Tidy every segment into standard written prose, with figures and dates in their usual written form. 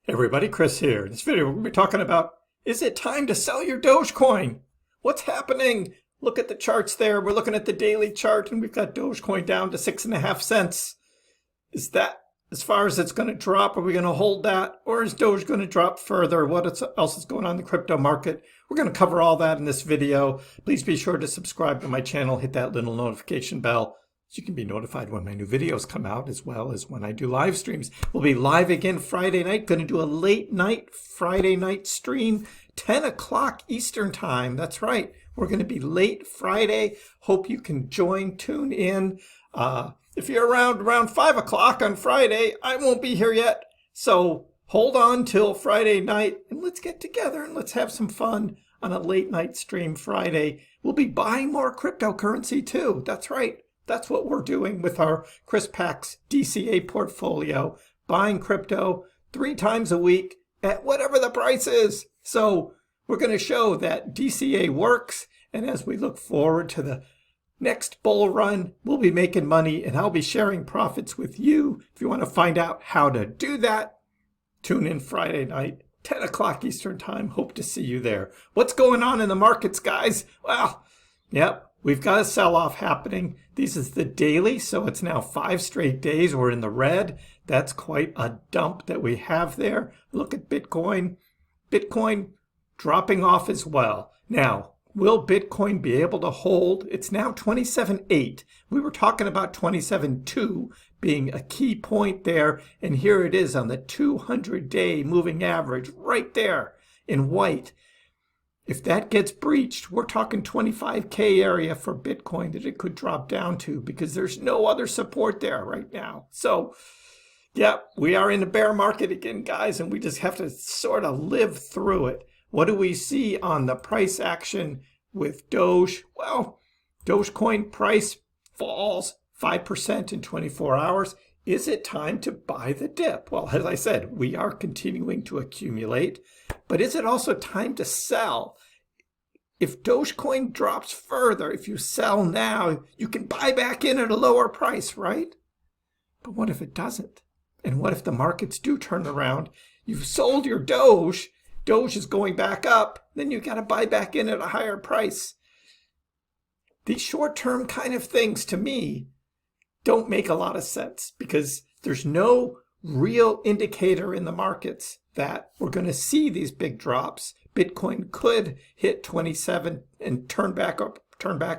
Hey everybody, Chris here. In this video, we're going to be talking about, is it time to sell your Dogecoin? What's happening? Look at the charts there. We're looking at the daily chart and we've got Dogecoin down to 6.5 cents. Is that as far as it's going to drop? Are we going to hold that? Or is Doge going to drop further? What else is going on in the crypto market? We're going to cover all that in this video. Please be sure to subscribe to my channel. Hit that little notification bell so you can be notified when my new videos come out, as well as when I do live streams. We'll be live again Friday night. Going to do a late night Friday night stream, 10 o'clock Eastern time. That's right. We're going to be late Friday. Hope you can tune in. If you're around 5 o'clock on Friday, I won't be here yet. So hold on till Friday night and let's get together and let's have some fun on a late night stream Friday. We'll be buying more cryptocurrency too. That's right. That's what we're doing with our ChrisPax DCA portfolio, buying crypto 3 times a week at whatever the price is. So we're going to show that DCA works. And as we look forward to the next bull run, we'll be making money and I'll be sharing profits with you. If you want to find out how to do that, tune in Friday night, 10 o'clock Eastern time. Hope to see you there. What's going on in the markets, guys? Well, yep. We've got a sell-off happening. This is the daily, so it's now 5 straight days. We're in the red. That's quite a dump that we have there. Look at Bitcoin. Bitcoin dropping off as well. Now, will Bitcoin be able to hold? It's now 27.8. We were talking about 27.2 being a key point there, and here it is on the 200-day moving average right there in white. If that gets breached, we're talking 25K area for Bitcoin that it could drop down to, because there's no other support there right now. So, yeah, we are in a bear market again, guys, and we just have to sort of live through it. What do we see on the price action with Doge? Well, Dogecoin price falls 5% in 24 hours. Is it time to buy the dip? Well, as I said, we are continuing to accumulate, but is it also time to sell? If Dogecoin drops further, if you sell now, you can buy back in at a lower price, right? But what if it doesn't? And what if the markets do turn around? You've sold your Doge, Doge is going back up, then you got to buy back in at a higher price. These short-term kind of things, to me, don't make a lot of sense because there's no real indicator in the markets that we're going to see these big drops. Bitcoin could hit 27 and turn back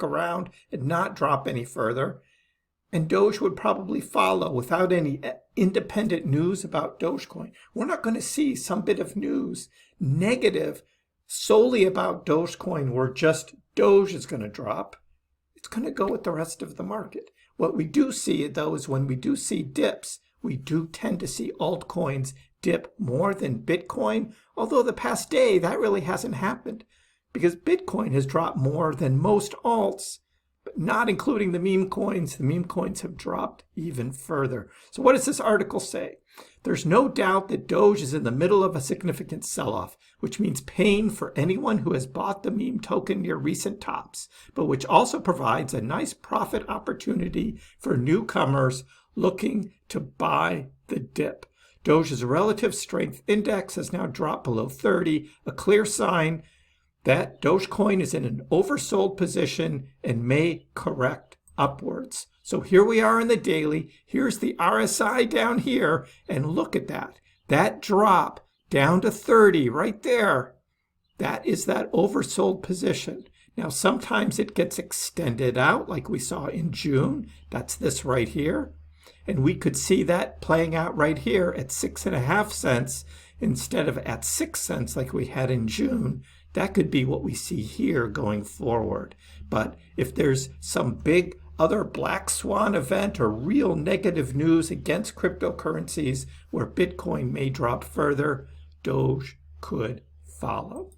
around and not drop any further. And Doge would probably follow without any independent news about Dogecoin. We're not going to see some bit of news negative solely about Dogecoin where just Doge is going to drop. It's going to go with the rest of the market. What we do see, though, is when we do see dips, we do tend to see altcoins dip more than Bitcoin, although the past day that really hasn't happened because Bitcoin has dropped more than most alts, but not including the meme coins. The meme coins have dropped even further. So what does this article say? There's no doubt that Doge is in the middle of a significant sell-off, which means pain for anyone who has bought the meme token near recent tops, but which also provides a nice profit opportunity for newcomers looking to buy the dip. Doge's relative strength index has now dropped below 30, a clear sign that Dogecoin is in an oversold position and may correct upwards. So here we are in the daily. Here's the RSI down here, and look at that. That drop down to 30 right there. That is that oversold position. Now, sometimes it gets extended out like we saw in June. That's this right here. And we could see that playing out right here at 6.5 cents instead of at 6 cents like we had in June. That could be what we see here going forward. But if there's some big other black swan event or real negative news against cryptocurrencies where Bitcoin may drop further, Doge could follow.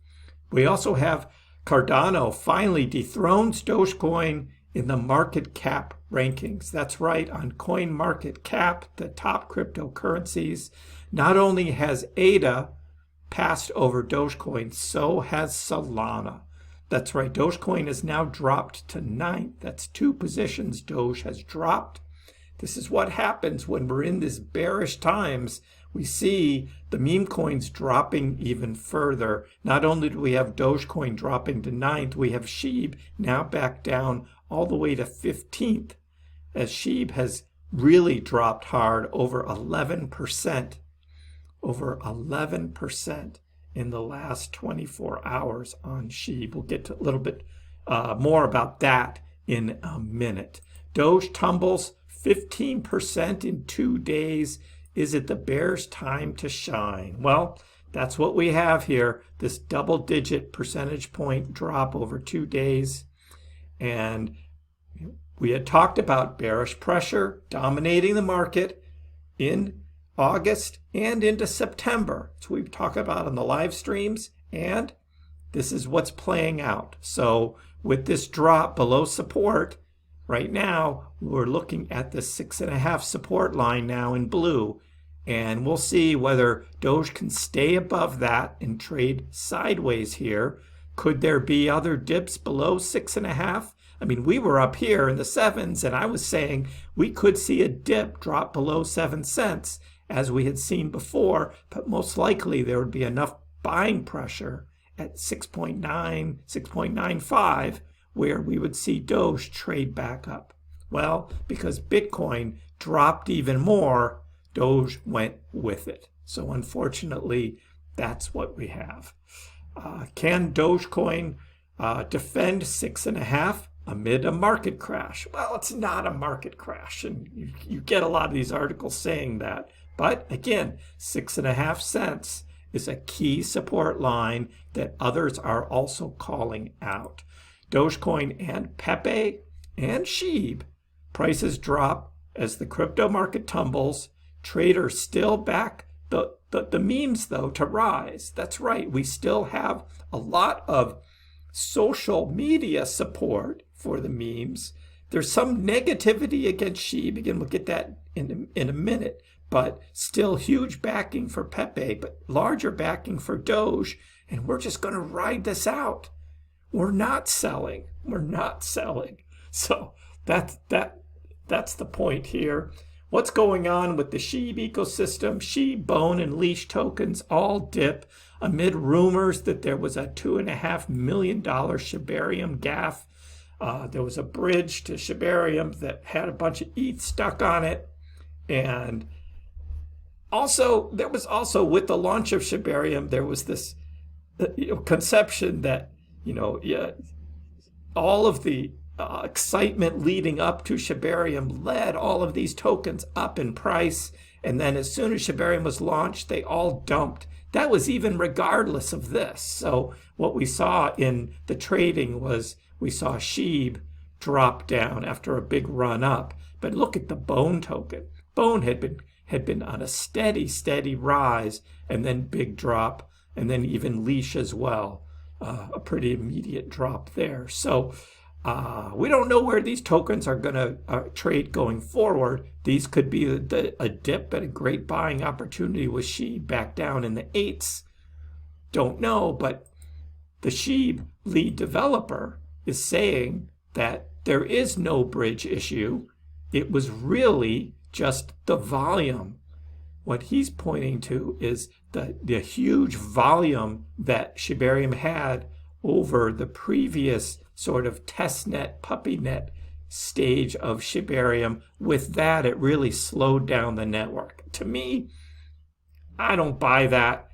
We also have Cardano finally dethrones Dogecoin in the market cap rankings. That's right, on CoinMarketCap, the top cryptocurrencies. Not only has ADA passed over Dogecoin, so has Solana. That's right, Dogecoin has now dropped to 9th. That's 2 positions Doge has dropped. This is what happens when we're in these bearish times we see the meme coins dropping even further. Not only do we have Dogecoin dropping to 9th, we have SHIB now back down all the way to 15th, as SHIB has really dropped hard, over 11%. Over 11% in the last 24 hours on SHIB. We'll get to a little bit more about that in a minute. Doge tumbles 15% in 2 days. Is it the bear's time to shine? Well, that's what we have here, this double-digit percentage point drop over 2 days. And we had talked about bearish pressure dominating the market in August and into September. So we've talked about on the live streams, and this is what's playing out. So with this drop below support, right now we're looking at the 6.5 support line now in blue, and we'll see whether Doge can stay above that and trade sideways here. Could there be other dips below 6.5? I mean, we were up here in the 7s, and I was saying we could see a dip drop below 7 cents as we had seen before, but most likely there would be enough buying pressure at 6.9, 6.95 where we would see Doge trade back up. Well, because Bitcoin dropped even more, Doge went with it. So unfortunately, that's what we have. Can Dogecoin defend 6.5 amid a market crash? Well, it's not a market crash, and you get a lot of these articles saying that. But again, 6.5 cents is a key support line that others are also calling out. Dogecoin and Pepe and SHIB prices drop as the crypto market tumbles. Traders still back the memes, though, to rise. That's right. We still have a lot of social media support for the memes. There's some negativity against SHIB. Again, we'll get that in a minute. But still huge backing for Pepe, but larger backing for Doge. And we're just going to ride this out. We're not selling. We're not selling. So that's the point here. What's going on with the SHIB ecosystem? SHIB, Bone, and Leash tokens all dip amid rumors that there was a $2.5 million Shibarium gaffe. There was a bridge to Shibarium that had a bunch of ETH stuck on it. And also, there was also, with the launch of Shibarium, there was this conception that, all of the excitement leading up to Shibarium led all of these tokens up in price. And then as soon as Shibarium was launched, they all dumped. That was even regardless of this. So what we saw in the trading was we saw SHIB drop down after a big run up. But look at the Bone token. Bone had been on a steady rise, and then big drop, and then even Leash as well. A pretty immediate drop there. So we don't know where these tokens are going to trade going forward. These could be a dip and a great buying opportunity with SHIB back down in the 8s. Don't know, but the SHIB lead developer is saying that there is no bridge issue. It was really just the volume. What he's pointing to is the huge volume that Shibarium had over the previous sort of testnet, puppynet stage of Shibarium. With that, it really slowed down the network. To me, I don't buy that.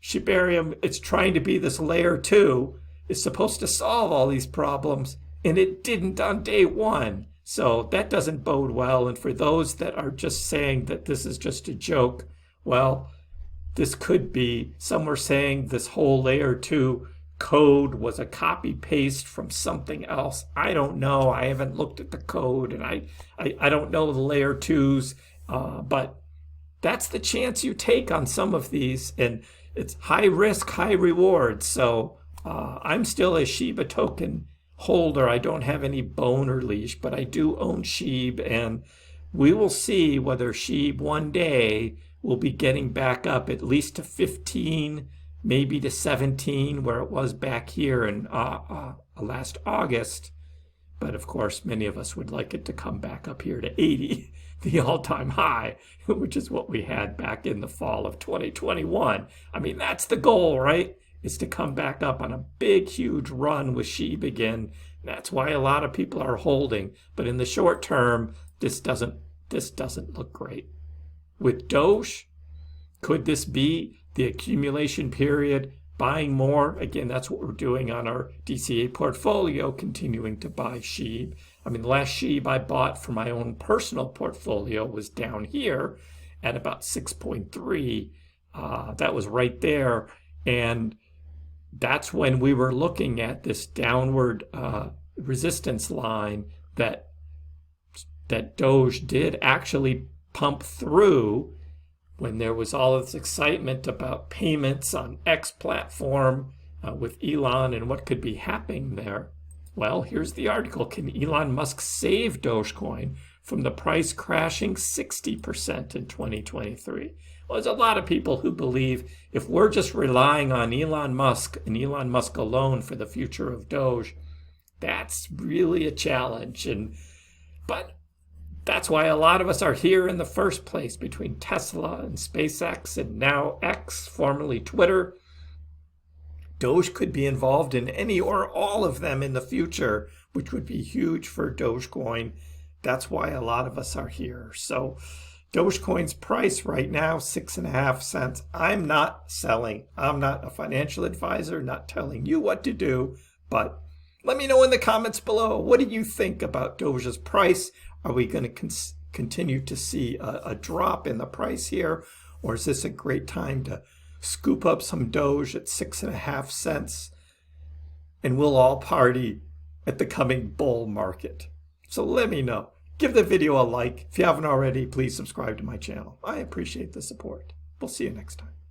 Shibarium, it's trying to be this layer 2. It's supposed to solve all these problems, and it didn't on day one. So that doesn't bode well. And for those that are just saying that this is just a joke, well, this could be, some were saying this whole layer 2 code was a copy paste from something else. I don't know. I haven't looked at the code, and I don't know the layer 2s, but that's the chance you take on some of these, and it's high risk, high reward. So I'm still a Shiba token holder. I don't have any Bone or Leash, but I do own SHIB, and we will see whether SHIB one day will be getting back up at least to 15, maybe to 17, where it was back here in last August. But of course, many of us would like it to come back up here to 80 the all-time high, which is what we had back in the fall of 2021. I mean, that's the goal, right? Is to come back up on a big, huge run with Shiba again. That's why a lot of people are holding. But in the short term, this doesn't look great. With Doge, could this be the accumulation period? Buying more? Again, that's what we're doing on our DCA portfolio, continuing to buy SHIB. I mean, the last SHIB I bought for my own personal portfolio was down here at about 6.3. That was right there. And that's when we were looking at this downward resistance line that Doge did actually pump through when there was all this excitement about payments on X platform with Elon and what could be happening there. Well, here's the article. Can Elon Musk save Dogecoin from the price crashing 60% in 2023? Well, there's a lot of people who believe if we're just relying on Elon Musk and Elon Musk alone for the future of Doge, that's really a challenge. But that's why a lot of us are here in the first place, between Tesla and SpaceX and now X, formerly Twitter. Doge could be involved in any or all of them in the future, which would be huge for Dogecoin. That's why a lot of us are here. So Dogecoin's price right now, 6.5 cents. I'm not selling. I'm not a financial advisor, not telling you what to do, but let me know in the comments below. What do you think about Doge's price? Are we going to continue to see a drop in the price here? Or is this a great time to scoop up some Doge at 6.5 cents? And we'll all party at the coming bull market. So let me know. Give the video a like. If you haven't already, please subscribe to my channel. I appreciate the support. We'll see you next time.